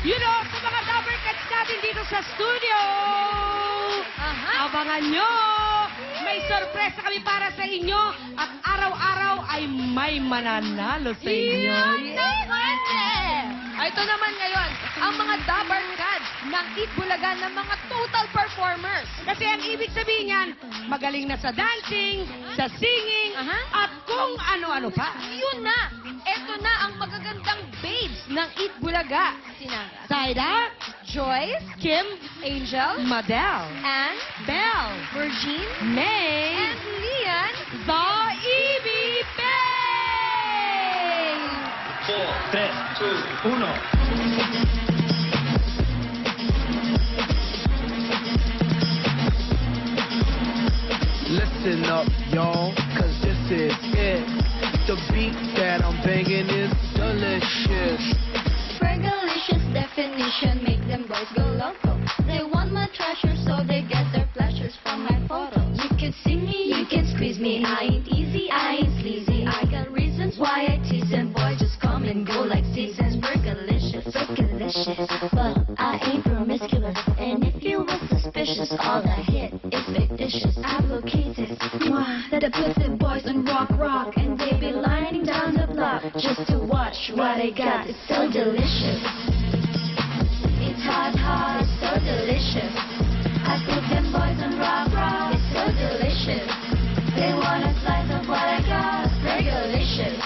You know, sa mga Dabber Cats natin dito sa studio, abangan nyo! May sorpresa kami para sa inyo at araw-araw ay may mananalo sa inyo. Ito naman ngayon, ang mga Dabber Cats ng Eat Bulaga ng mga total performers. Kasi ang ibig sabihin yan, magaling na sa dancing, sa singing, at kung ano-ano pa. Yun na! Ito na ang magagandang babes ng Eat Bulaga. Sina Saida, Joyce, Kim, Angel, Madel, Anne, Belle, Virgin, May, and Lian. the EB Babe! 4, 3, 2, 1. Listen up, y'all, cause this is it. The beat that I'm banging is delicious. Fergalicious definition make them boys go loco. They want my treasure, so they get their pleasures from my photos. You can see me, you can squeeze me. I ain't easy, I ain't sleazy. I got reasons why I tease them. Boys just come and go like seasons. Fergalicious, fergalicious. But I ain't promiscuous. And if you were suspicious, all I hit is fictitious. I blow cases, that put the boys on rock. And they be lining down the block just to watch what I got. It's so delicious. It's hot, it's so delicious. I put them boys on rock. It's so delicious. They want a slice of what I got. Fergalicious.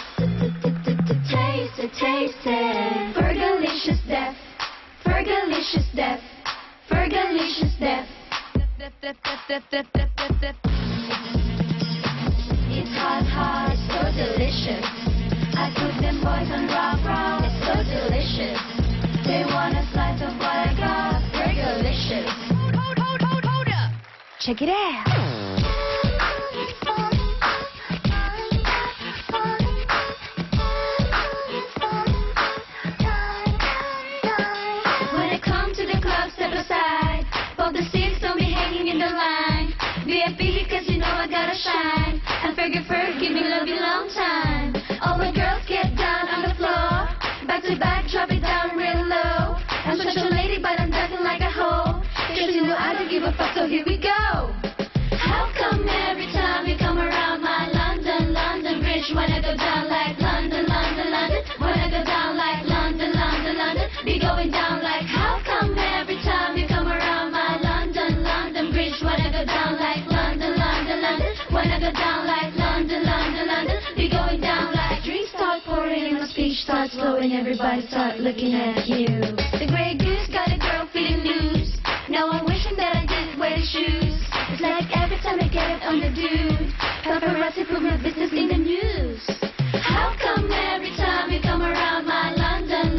Taste it, taste it. Fergalicious death. Fergalicious death. Fergalicious death. It's hot, it's so delicious. I put them boys on rock. It's so delicious. They want a slice of what I got. Fergalicious. Hold up. Check it out. When I come to the club, step aside. Both the seats don't be hanging in the line. VIP, cause you know I gotta shine. And Fergie, give me love you long time. All the girls get down on the floor. Back to back, drop it down real low. I'm such a lady, but I'm dancing like a hoe. Cause you know I don't give a fuck, so here we go. How come every time you come around my London Bridge, when I go down like London, when I go down like London, be going down like, how come every time you come around my London Bridge, when I go down like London, when I go down like London, be going down like, drinks start pouring and my speech starts flowing, everybody start looking at you. The Grey Goose got a girl feeling loose. Now I'm wishing that I didn't wear the shoes. It's like every time I get it on the dude, paparazzi put my business in the news. How come every time you come around my London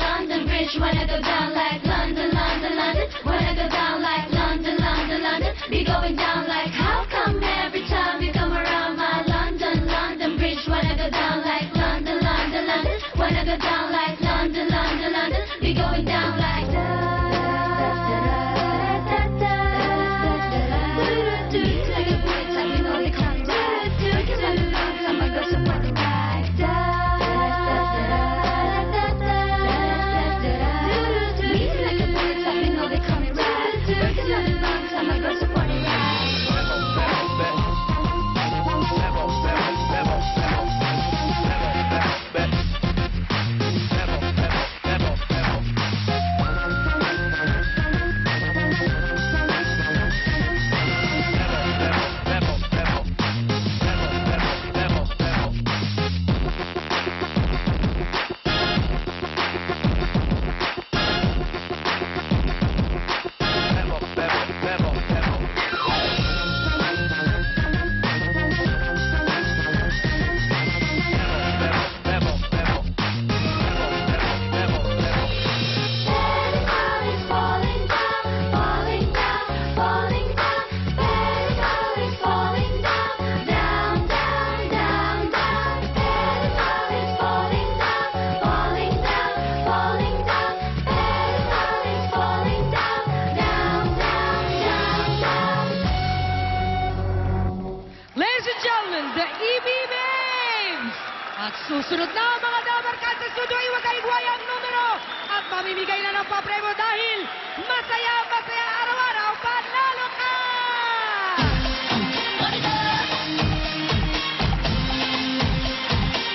Bridge, when I go down like London, when I go down like London, be going down like, how come every time you come around my London Bridge, when I go down like London, when I go down like London, be going down like At susunod na mga Dabber Cats sa studio, iwagay-iway ang numero at mamimigay na ng ang papremyo dahil masaya araw-araw, panalo ka!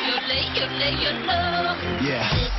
You're late, you're late, you're low. Yeah.